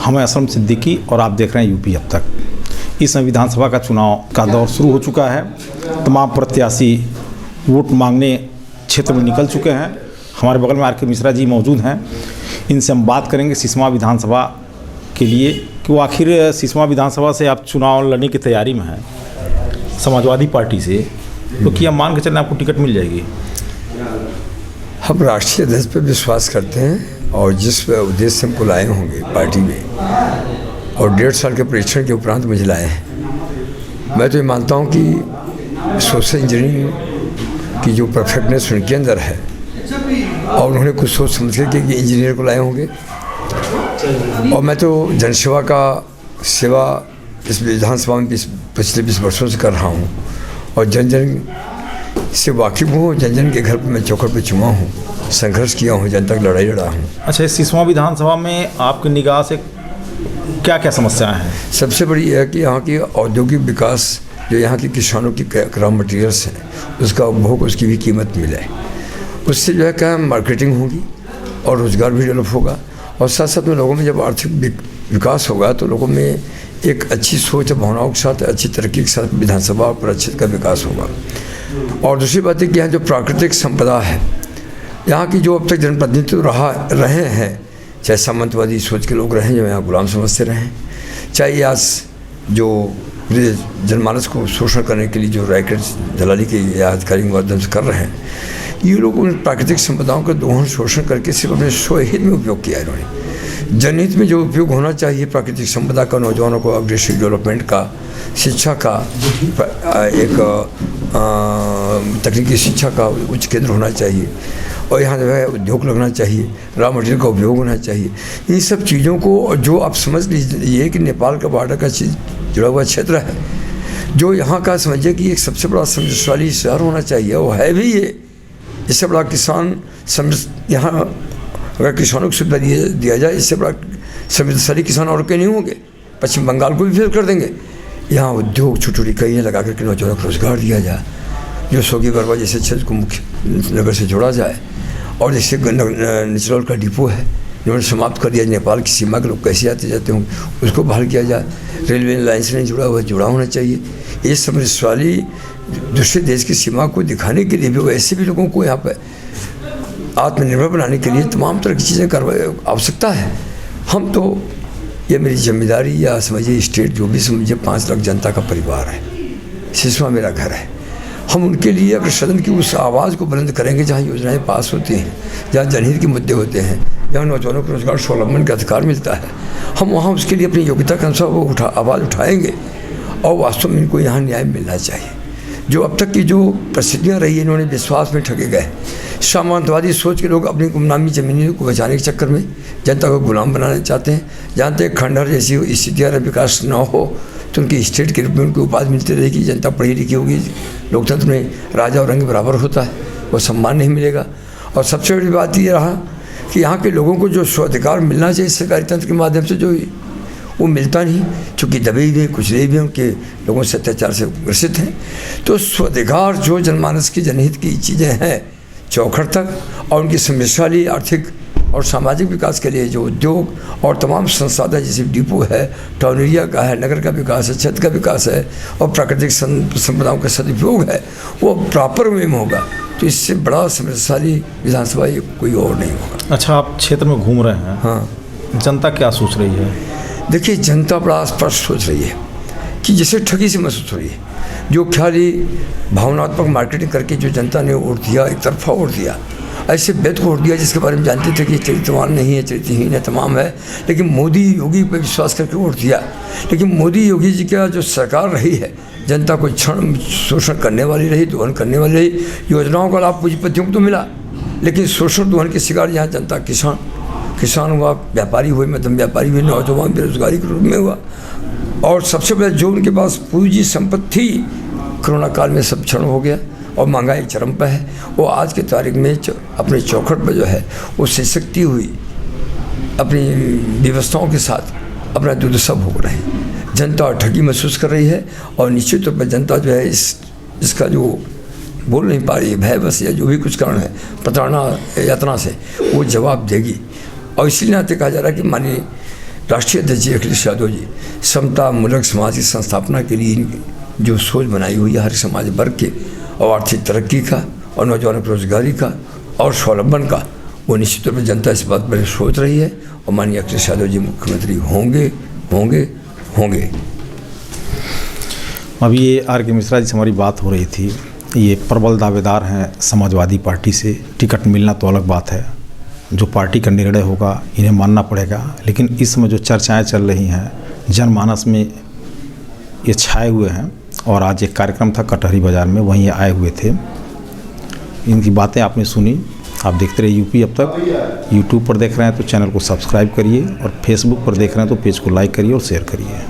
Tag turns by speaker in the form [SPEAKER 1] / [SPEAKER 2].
[SPEAKER 1] हम असलम सिद्दीकी और आप देख रहे हैं यूपी अब तक। इस विधानसभा का चुनाव का दौर शुरू हो चुका है। तमाम प्रत्याशी वोट मांगने क्षेत्र में निकल चुके हैं। हमारे बगल में आर.के. मिश्रा जी मौजूद हैं। इनसे हम बात करेंगे सिसवा विधानसभा के लिए कि वो आखिर सिसवा विधानसभा से आप चुनाव लड़ने की तैयारी में हैं समाजवादी पार्टी से, तो क्या मान के चलना आपको टिकट मिल जाएगी?
[SPEAKER 2] हम राष्ट्रीय अध्यक्ष पर विश्वास करते हैं और जिस उद्देश्य से हमको लाए होंगे पार्टी में और 1.5 साल के परीक्षण के उपरांत मुझे लाए हैं। मैं तो ये मानता हूँ कि सोशल इंजीनियरिंग की जो परफेक्टनेस उनके अंदर है और उन्होंने कुछ सोच समझ के कि इंजीनियर को लाए होंगे। और मैं तो जनसेवा का सेवा इस विधानसभा में पिछले 20 वर्षों से कर रहा हूँ और जन जन से वाकिफ़ हूँ। जन जन के घर पर मैं चौखट पर चुमा हूँ, संघर्ष किया हूँ, जनता की लड़ाई लड़ा हूँ। अच्छा, इस
[SPEAKER 1] सिसवा विधानसभा में आपकी निगाह से क्या क्या समस्याएं हैं?
[SPEAKER 2] सबसे बड़ी यह है कि यहाँ की औद्योगिक विकास, जो यहाँ के किसानों की रॉ मटेरियल्स हैं, उसका उपभोग, उसकी भी कीमत मिले। उससे जो है क्या मार्केटिंग होगी और रोज़गार भी डेवलप होगा और साथ साथ में लोगों में जब आर्थिक विकास होगा तो लोगों में एक अच्छी सोच और भावनाओं के साथ, अच्छी तरक्की के साथ विधानसभा और परिषद का विकास होगा। और दूसरी बात है कि यहाँ जो प्राकृतिक संपदा है, यहाँ की जो अब तक जनप्रतिनिधि रहे हैं, चाहे सामंतवादी सोच के लोग रहे जो यहाँ गुलाम समझते रहे, चाहे आज जो जनमानस को शोषण करने के लिए जो रैकेट दलाली के या अधिकारी माध्यम से कर रहे हैं, ये लोग उन प्राकृतिक संपदाओं का दोहन शोषण करके सिर्फ अपने स्वहित में उपयोग किया है इन्होंने। जनहित में जो उपयोग होना चाहिए प्राकृतिक संपदा का, नौजवानों को अग्रेसिव डेवलपमेंट का, शिक्षा का, एक तकनीकी शिक्षा का उच्च केंद्र होना चाहिए और यहाँ जो है उद्योग लगना चाहिए, रॉ मटेरियल का उपयोग होना चाहिए। इन सब चीज़ों को जो आप समझ लीजिए कि नेपाल का बॉर्डर का जुड़ा हुआ क्षेत्र है, जो यहाँ का समझिए कि एक सबसे बड़ा समृद्धशाली शहर होना चाहिए, वो है भी ये। इससे बड़ा किसान समृद्ध, यहाँ अगर किसानों को सुविधा दिया जाए, इससे बड़ा समृद्धशाली किसान और कहीं नहीं होंगे। पश्चिम बंगाल को भी फेल कर देंगे। यहाँ उद्योग छोटी छोटी इकाइयाँ लगा करके नौजवानों को रोजगार दिया जाए, जो सोगी गरबा जैसे क्षेत्र को मुख्य नगर से जोड़ा जाए और जैसे निचलौल का डिपो है जिन्होंने समाप्त कर दिया, नेपाल की सीमा के लोग कैसे आते जाते होंगे, उसको बहाल किया जाए। रेलवे लाइन से नहीं जुड़ा हुआ, जुड़ा होना चाहिए। ये समृद्धशाली दूसरे देश की सीमा को दिखाने के लिए भी, वैसे भी लोगों को यहाँ पर आत्मनिर्भर बनाने के लिए तमाम तरह की चीज़ें आवश्यकता है। हम तो, ये मेरी जिम्मेदारी या समझिए स्टेट जो भी समझिए 5 लाख जनता का परिवार है, सिसवा मेरा घर है। हम उनके लिए अगर सदन की उस आवाज़ को बुलंद करेंगे जहाँ योजनाएं पास होती हैं, जहाँ जनहित के मुद्दे होते हैं, जहाँ नौजवानों को रोजगार स्वावलंबन का अधिकार मिलता है, हम वहाँ उसके लिए अपनी योग्यता के अनुसार वो आवाज़ उठाएंगे और वास्तव में इनको यहाँ न्याय मिलना चाहिए। जो अब तक की जो परिस्थितियाँ रही, इन्होंने विश्वास में ठगे गए। सामंतवादी सोच के लोग अपनी गुमनामी ज़मीनों को बचाने के चक्कर में जनता को गुलाम बनाना चाहते हैं। जानते हैं खंडहर जैसी स्थितियाँ विकास न हो तो उनकी स्टेट के रूप में उनको उपाधि मिलती रहेगी। जनता पढ़ी लिखी होगी, लोकतंत्र में राजा और रंग बराबर होता है, वो सम्मान नहीं मिलेगा। और सबसे बड़ी बात ये रहा कि यहाँ के लोगों को जो स्वाधिकार मिलना चाहिए सरकारी तंत्र के माध्यम से, जो वो मिलता नहीं, चूँकि दबे हुए कुछ रहे भी उनके लोगों से अत्याचार से ग्रसित हैं। तो स्वाधिकार जो जनमानस की जनहित की चीज़ें हैं चौखट तक, और उनकी समृद्धशाली आर्थिक और सामाजिक विकास के लिए जो उद्योग और तमाम संसाधन जैसे डिपो है, टाउन एरिया का है, नगर का विकास है, क्षेत्र का विकास है और प्राकृतिक संपदाओं का सदुपयोग है, वो प्रॉपर वे में होगा। तो इससे बड़ा समृद्धशाली विधानसभा ये कोई और नहीं होगा।
[SPEAKER 1] अच्छा, आप क्षेत्र में घूम रहे हैं,
[SPEAKER 2] हाँ,
[SPEAKER 1] जनता क्या सोच रही है?
[SPEAKER 2] देखिए, जनता बड़ा स्पष्ट सोच रही है कि जैसे ठगी से महसूस हो रही है। जो खाली भावनात्मक मार्केटिंग करके जो जनता ने वोट दिया, एक तरफा वोट दिया, ऐसे बेद को वोट दिया जिसके बारे में जानते थे कि चरित्रवान नहीं है, चरित्रहीन है, तमाम है, लेकिन मोदी योगी पर विश्वास करके वोट दिया। लेकिन मोदी योगी जी का जो सरकार रही है, जनता को क्षण शोषण करने वाली रही, दोहन करने वाली रही। योजनाओं का लाभ पूंजीपतियों को तो मिला, लेकिन शोषण दोहन के शिकार यहाँ जनता, किसान हुआ, व्यापारी हुए, मध्यम व्यापारी हुए, नौजवान बेरोजगारी के रूप में हुआ। और सबसे पहले जो उनके पास पूंजी संपत्ति थी, कोरोना काल में सब क्षण हो गया और महंगाई चरम पर है। वो आज के तारीख में अपने चौखट पर जो है वो सशक्ति हुई अपनी व्यवस्थाओं के साथ अपना दुर्दशा भोग रहे हैं। जनता ठगी महसूस कर रही है और निश्चित तौर पर जनता जो है इसका जो बोल नहीं पा रही है, भय बस या जो भी कुछ कारण है प्रताड़ना यातना से, वो जवाब देगी। और इसी नाते कहा जा रहा है कि माननीय राष्ट्रीय अध्यक्ष अखिलेश यादव जी समता मूलक समाज की संस्थापना के लिए इनकी जो सोच बनाई हुई है हर समाज वर्ग के और आर्थिक तरक्की का और नौजवानों को रोजगारी का और स्वावलंबन का, वो निश्चित तौर पर जनता इस बात पर सोच रही है और माननीय अखिलेश यादव जी मुख्यमंत्री होंगे होंगे होंगे।
[SPEAKER 1] अभी ये आर के मिश्रा जी से हमारी बात हो रही थी, ये प्रबल दावेदार हैं समाजवादी पार्टी से, टिकट मिलना तो अलग बात है, जो पार्टी का निर्णय होगा इन्हें मानना पड़ेगा। लेकिन इसमें जो चर्चाएं चल रही हैं जनमानस में ये छाए हुए हैं, और आज एक कार्यक्रम था कटहरी बाज़ार में, वहीं आए हुए थे। इनकी बातें आपने सुनी। आप देखते रहिए यूपी अब तक। यूट्यूब पर देख रहे हैं तो चैनल को सब्सक्राइब करिए, और फेसबुक पर देख रहे हैं तो पेज को लाइक करिए और शेयर करिए।